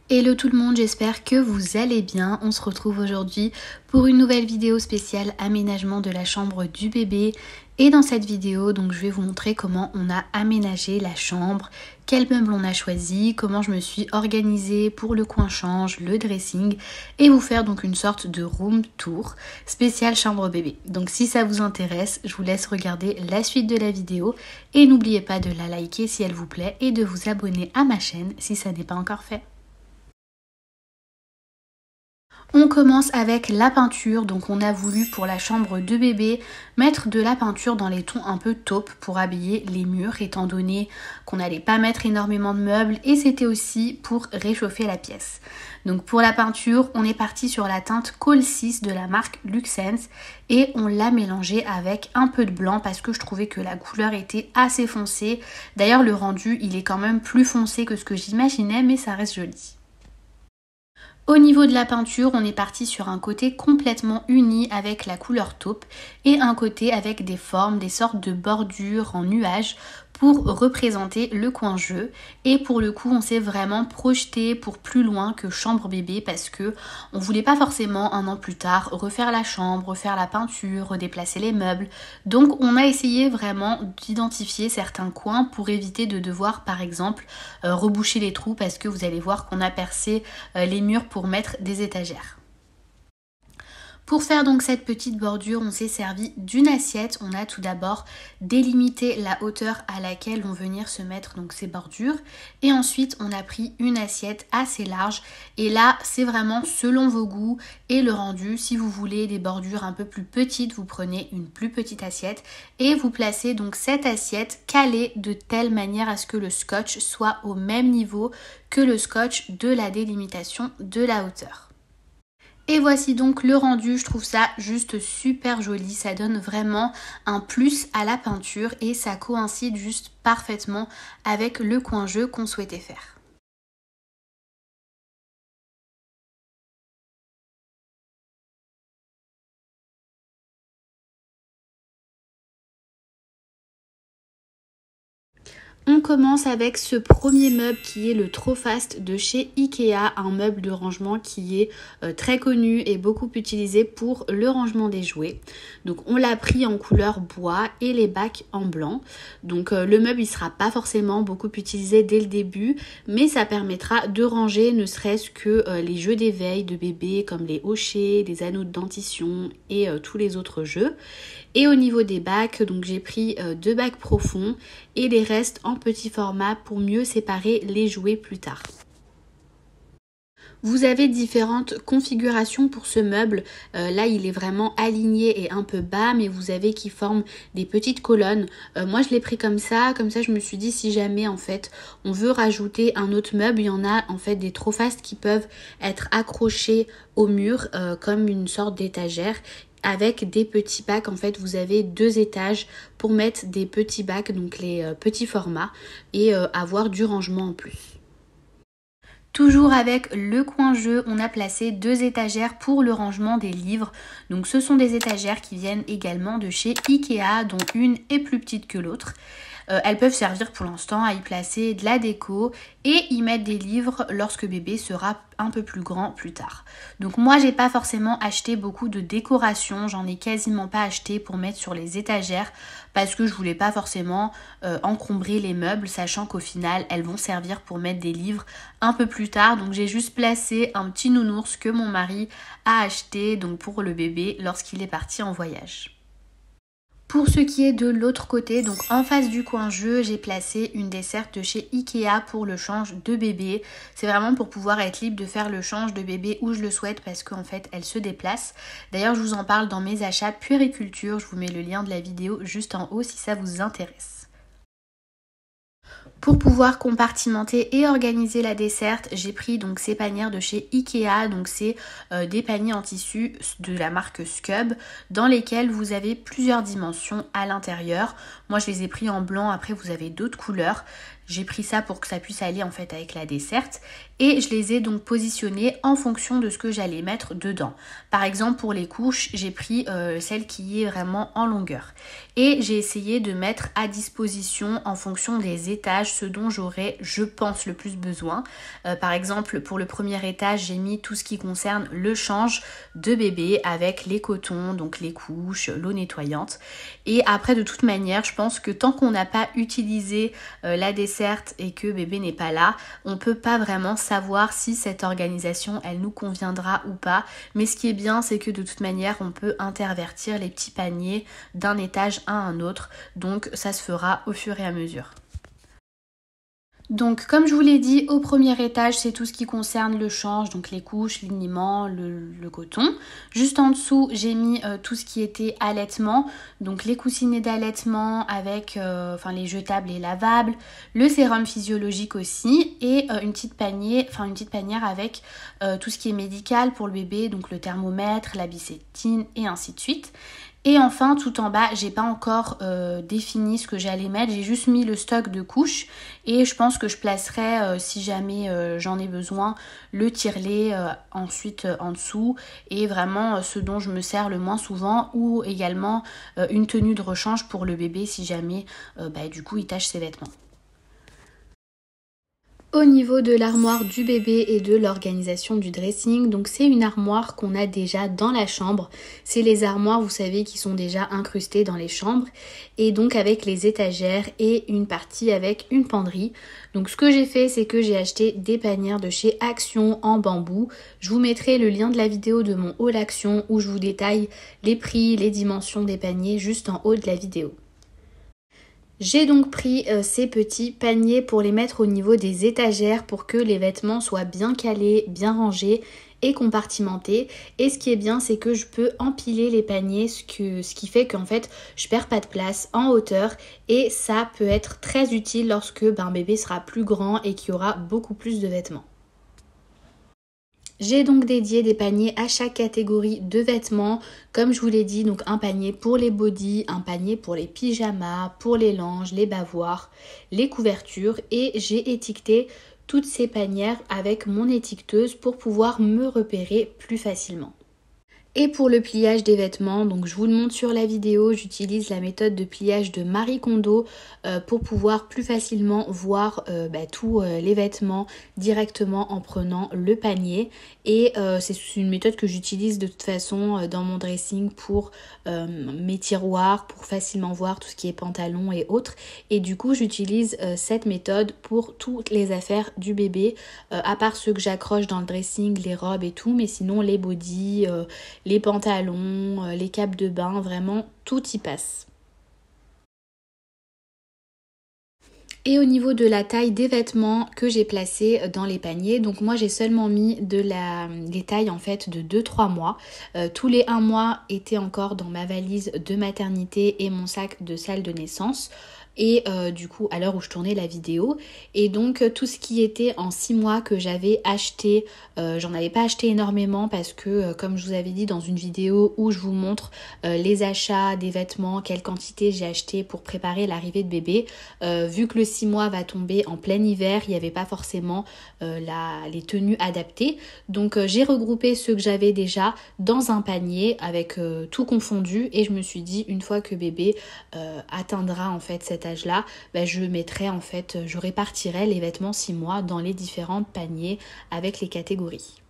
Hello tout le monde, j'espère que vous allez bien. On se retrouve aujourd'hui pour une nouvelle vidéo spéciale aménagement de la chambre du bébé. Et dans cette vidéo, donc je vais vous montrer comment on a aménagé la chambre, quel meuble on a choisi, comment je me suis organisée pour le coin change, le dressing et vous faire donc une sorte de room tour spécial chambre bébé. Donc si ça vous intéresse, je vous laisse regarder la suite de la vidéo et n'oubliez pas de la liker si elle vous plaît et de vous abonner à ma chaîne si ça n'est pas encore fait. On commence avec la peinture, donc on a voulu pour la chambre de bébé mettre de la peinture dans les tons un peu taupe pour habiller les murs étant donné qu'on n'allait pas mettre énormément de meubles et c'était aussi pour réchauffer la pièce. Donc pour la peinture, on est parti sur la teinte Col 6 de la marque Luxense et on l'a mélangé avec un peu de blanc parce que je trouvais que la couleur était assez foncée. D'ailleurs le rendu il est quand même plus foncé que ce que j'imaginais mais ça reste joli. Au niveau de la peinture, on est parti sur un côté complètement uni avec la couleur taupe et un côté avec des formes, des sortes de bordures en nuages pour représenter le coin jeu. Et pour le coup, on s'est vraiment projeté pour plus loin que chambre bébé parce que on voulait pas forcément un an plus tard refaire la chambre, refaire la peinture, redéplacer les meubles. Donc on a essayé vraiment d'identifier certains coins pour éviter de devoir par exemple reboucher les trous parce que vous allez voir qu'on a percé les murs pour mettre des étagères. Pour faire donc cette petite bordure, on s'est servi d'une assiette. On a tout d'abord délimité la hauteur à laquelle vont venir se mettre donc ces bordures. Et ensuite, on a pris une assiette assez large. Et là, c'est vraiment selon vos goûts et le rendu. Si vous voulez des bordures un peu plus petites, vous prenez une plus petite assiette. Et vous placez donc cette assiette calée de telle manière à ce que le scotch soit au même niveau que le scotch de la délimitation de la hauteur. Et voici donc le rendu, je trouve ça juste super joli, ça donne vraiment un plus à la peinture et ça coïncide juste parfaitement avec le coin jeu qu'on souhaitait faire. On commence avec ce premier meuble qui est le Trofast de chez Ikea, un meuble de rangement qui est très connu et beaucoup utilisé pour le rangement des jouets. Donc on l'a pris en couleur bois et les bacs en blanc. Donc le meuble il sera pas forcément beaucoup utilisé dès le début, mais ça permettra de ranger ne serait-ce que les jeux d'éveil de bébé comme les hochets, les anneaux de dentition et tous les autres jeux. Et au niveau des bacs, donc j'ai pris 2 bacs profonds et les restes en petit format pour mieux séparer les jouets plus tard. Vous avez différentes configurations pour ce meuble. Là, il est vraiment aligné et un peu bas, mais vous avez qui forment des petites colonnes. Moi, je l'ai pris comme ça je me suis dit si jamais en fait on veut rajouter un autre meuble, il y en a en fait des Trofast qui peuvent être accrochés au mur comme une sorte d'étagère. Avec des petits bacs, en fait vous avez 2 étages pour mettre des petits bacs, donc les petits formats et avoir du rangement en plus. Toujours avec le coin jeu, on a placé 2 étagères pour le rangement des livres. Donc ce sont des étagères qui viennent également de chez Ikea, dont une est plus petite que l'autre. Elles peuvent servir pour l'instant à y placer de la déco et y mettre des livres lorsque bébé sera un peu plus grand plus tard. Donc moi j'ai pas forcément acheté beaucoup de décoration, j'en ai quasiment pas acheté pour mettre sur les étagères parce que je voulais pas forcément encombrer les meubles, sachant qu'au final elles vont servir pour mettre des livres un peu plus tard. Donc j'ai juste placé un petit nounours que mon mari a acheté donc pour le bébé lorsqu'il est parti en voyage. Pour ce qui est de l'autre côté, donc en face du coin jeu, j'ai placé une desserte de chez Ikea pour le change de bébé. C'est vraiment pour pouvoir être libre de faire le change de bébé où je le souhaite parce qu'en fait elle se déplace. D'ailleurs je vous en parle dans mes achats puériculture, je vous mets le lien de la vidéo juste en haut si ça vous intéresse. Pour pouvoir compartimenter et organiser la desserte, j'ai pris donc ces panières de chez Ikea, donc c'est des paniers en tissu de la marque Scub dans lesquels vous avez plusieurs dimensions à l'intérieur. Moi je les ai pris en blanc, après vous avez d'autres couleurs. J'ai pris ça pour que ça puisse aller en fait avec la desserte et je les ai donc positionnés en fonction de ce que j'allais mettre dedans. Par exemple pour les couches, j'ai pris celle qui est vraiment en longueur et j'ai essayé de mettre à disposition en fonction des étages ce dont j'aurais, je pense, le plus besoin. Par exemple pour le premier étage, j'ai mis tout ce qui concerne le change de bébé avec les cotons, donc les couches, l'eau nettoyante. Et après de toute manière, je pense que tant qu'on n'a pas utilisé la desserte et que bébé n'est pas là, on peut pas vraiment savoir si cette organisation elle nous conviendra ou pas, mais ce qui est bien c'est que de toute manière on peut intervertir les petits paniers d'un étage à un autre, donc ça se fera au fur et à mesure. Donc comme je vous l'ai dit, au premier étage c'est tout ce qui concerne le change, donc les couches, liniment, le coton. Juste en dessous j'ai mis tout ce qui était allaitement, donc les coussinets d'allaitement avec les jetables et lavables, le sérum physiologique aussi et une petite panière avec tout ce qui est médical pour le bébé, donc le thermomètre, la bicétine et ainsi de suite. Et enfin, tout en bas, j'ai pas encore défini ce que j'allais mettre, j'ai juste mis le stock de couches et je pense que je placerai, si jamais j'en ai besoin, le tire-lait ensuite en dessous et vraiment ce dont je me sers le moins souvent ou également une tenue de rechange pour le bébé si jamais du coup il tache ses vêtements. Au niveau de l'armoire du bébé et de l'organisation du dressing, donc c'est une armoire qu'on a déjà dans la chambre. C'est les armoires, vous savez, qui sont déjà incrustées dans les chambres et donc avec les étagères et une partie avec une penderie. Donc ce que j'ai fait, c'est que j'ai acheté des panières de chez Action en bambou. Je vous mettrai le lien de la vidéo de mon haul Action où je vous détaille les prix, les dimensions des paniers juste en haut de la vidéo. J'ai donc pris ces petits paniers pour les mettre au niveau des étagères pour que les vêtements soient bien calés, bien rangés et compartimentés. Et ce qui est bien, c'est que je peux empiler les paniers, ce qui fait qu'en fait je perds pas de place en hauteur et ça peut être très utile lorsque bébé sera plus grand et qu'il y aura beaucoup plus de vêtements. J'ai donc dédié des paniers à chaque catégorie de vêtements. Comme je vous l'ai dit, donc un panier pour les bodys, un panier pour les pyjamas, pour les langes, les bavoirs, les couvertures. Et j'ai étiqueté toutes ces panières avec mon étiqueteuse pour pouvoir me repérer plus facilement. Et pour le pliage des vêtements, donc je vous le montre sur la vidéo, j'utilise la méthode de pliage de Marie Kondo pour pouvoir plus facilement voir tous les vêtements directement en prenant le panier. Et c'est une méthode que j'utilise de toute façon dans mon dressing pour mes tiroirs, pour facilement voir tout ce qui est pantalon et autres. Et du coup j'utilise cette méthode pour toutes les affaires du bébé, à part ceux que j'accroche dans le dressing, les robes et tout, mais sinon les bodys, les pantalons, les capes de bain, vraiment tout y passe. Et au niveau de la taille des vêtements que j'ai placés dans les paniers, donc moi j'ai seulement mis les tailles en fait de 2-3 mois. Tous les 1 mois étaient encore dans ma valise de maternité et mon sac de salle de naissance. Et du coup à l'heure où je tournais la vidéo, et donc tout ce qui était en 6 mois que j'avais acheté, j'en avais pas acheté énormément parce que comme je vous avais dit dans une vidéo où je vous montre les achats des vêtements, quelle quantité j'ai acheté pour préparer l'arrivée de bébé, vu que le 6 mois va tomber en plein hiver, il n'y avait pas forcément les tenues adaptées, donc j'ai regroupé ceux que j'avais déjà dans un panier avec tout confondu, et je me suis dit une fois que bébé atteindra en fait cet âge-là, je répartirai les vêtements 6 mois dans les différents paniers avec les catégories.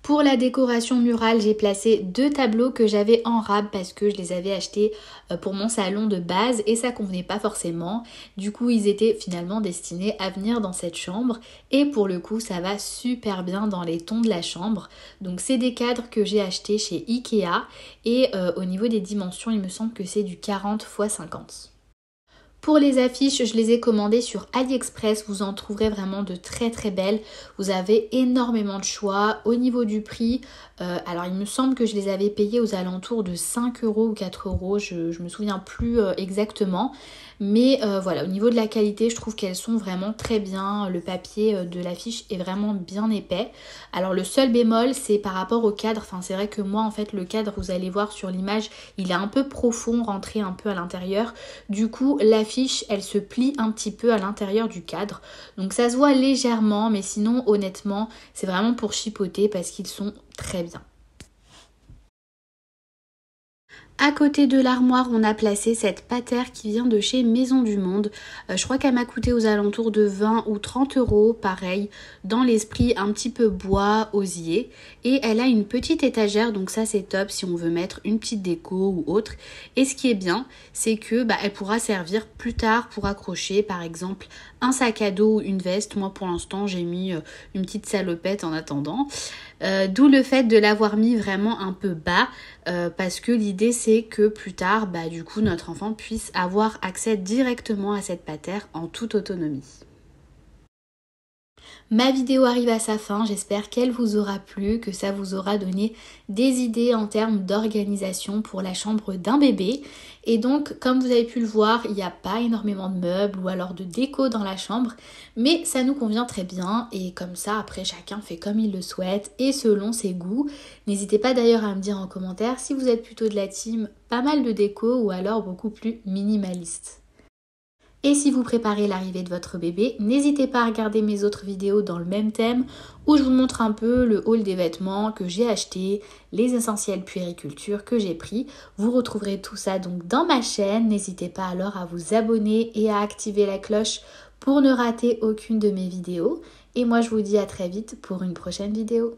Pour la décoration murale, j'ai placé 2 tableaux que j'avais en rab parce que je les avais achetés pour mon salon de base et ça convenait pas forcément. Du coup, ils étaient finalement destinés à venir dans cette chambre et pour le coup, ça va super bien dans les tons de la chambre. Donc c'est des cadres que j'ai achetés chez Ikea et au niveau des dimensions, il me semble que c'est du 40 x 50. Pour les affiches, je les ai commandées sur AliExpress, vous en trouverez vraiment de très très belles. Vous avez énormément de choix. Au niveau du prix, alors il me semble que je les avais payées aux alentours de 5 € ou 4 €, je me souviens plus exactement. Mais voilà, au niveau de la qualité, je trouve qu'elles sont vraiment très bien. Le papier de l'affiche est vraiment bien épais. Alors le seul bémol, c'est par rapport au cadre. Enfin, c'est vrai que moi, en fait, le cadre, vous allez voir sur l'image, il est un peu profond, rentré un peu à l'intérieur. Du coup, l'affiche, elle se plie un petit peu à l'intérieur du cadre. Donc ça se voit légèrement, mais sinon, honnêtement, c'est vraiment pour chipoter parce qu'ils sont très bien. À côté de l'armoire, on a placé cette patère qui vient de chez Maison du Monde. Je crois qu'elle m'a coûté aux alentours de 20 ou 30 €, pareil, dans l'esprit un petit peu bois, osier. Et elle a une petite étagère, donc ça c'est top si on veut mettre une petite déco ou autre. Et ce qui est bien, c'est que elle pourra servir plus tard pour accrocher par exemple un sac à dos ou une veste. Moi pour l'instant j'ai mis une petite salopette en attendant. D'où le fait de l'avoir mis vraiment un peu bas parce que l'idée c'est que plus tard du coup notre enfant puisse avoir accès directement à cette patère en toute autonomie. Ma vidéo arrive à sa fin, j'espère qu'elle vous aura plu, que ça vous aura donné des idées en termes d'organisation pour la chambre d'un bébé. Et donc, comme vous avez pu le voir, il n'y a pas énormément de meubles ou alors de déco dans la chambre, mais ça nous convient très bien et comme ça, après, chacun fait comme il le souhaite et selon ses goûts. N'hésitez pas d'ailleurs à me dire en commentaire si vous êtes plutôt de la team pas mal de déco ou alors beaucoup plus minimaliste. Et si vous préparez l'arrivée de votre bébé, n'hésitez pas à regarder mes autres vidéos dans le même thème où je vous montre un peu le haul des vêtements que j'ai achetés, les essentiels puériculture que j'ai pris. Vous retrouverez tout ça donc dans ma chaîne. N'hésitez pas alors à vous abonner et à activer la cloche pour ne rater aucune de mes vidéos. Et moi je vous dis à très vite pour une prochaine vidéo.